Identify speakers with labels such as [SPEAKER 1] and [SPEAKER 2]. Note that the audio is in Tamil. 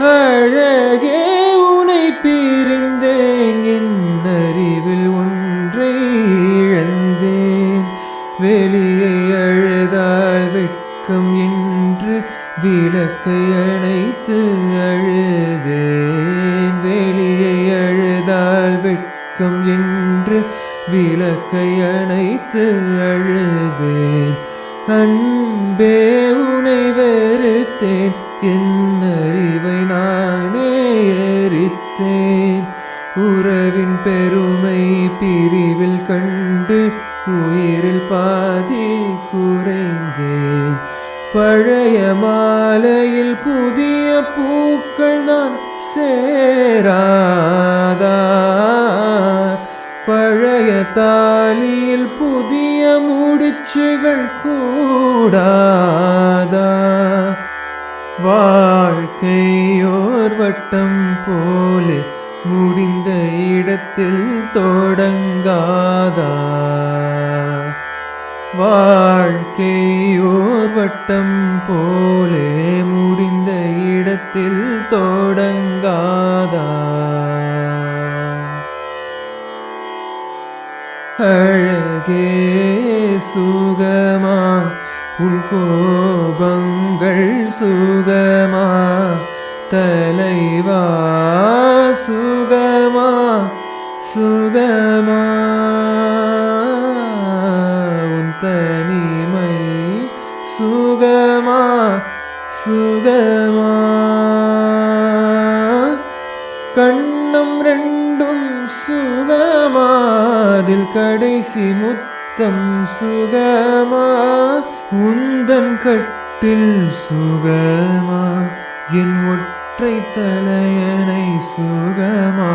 [SPEAKER 1] அழகே உனை பிரிந்தேன் என் அறிவில் ஒன்றை இழந்தேன். வெளியே அழுதால் வெட்கம் என்று விளக்கை அணைத்து அழுதேன். வெளியே அழுதால் வெட்கம் என்று விளக்கை அணைத்து அழுதேன். அன்பே உனை வெறுத்தேன் என் அறிவை நானே எரித்தேன். உறவின் பெருமை பிரிவில் கண்டு உயிரில் பாதி குறைந்தேன். பழைய மாலையில் புதிய பூக்கள் நான் சேராதா? பழைய தாலியில் புதிய முடிச்சுகள் கூடாதா? வாழ்க்கையோர் வட்டம் போலே முடிந்த இடத்தில் தொடங்காதா? வாழ்க்கையோர் வட்டம் போலே முடிந்த இடத்தில் தொடங்காதா? அழகே சுகமா உன் கோபங்கள் சுகமா? தலைவா சுகமா சுகமா? உன் தனிமை சுகமா சுகமா? கண்ணம் ரெண்டும் சுகமா? அதில் கடைசி முத்தம் சுகமா? உந்தன் கட்டில் சுகமா? என் ஒற்றை தலையணை சுகமா?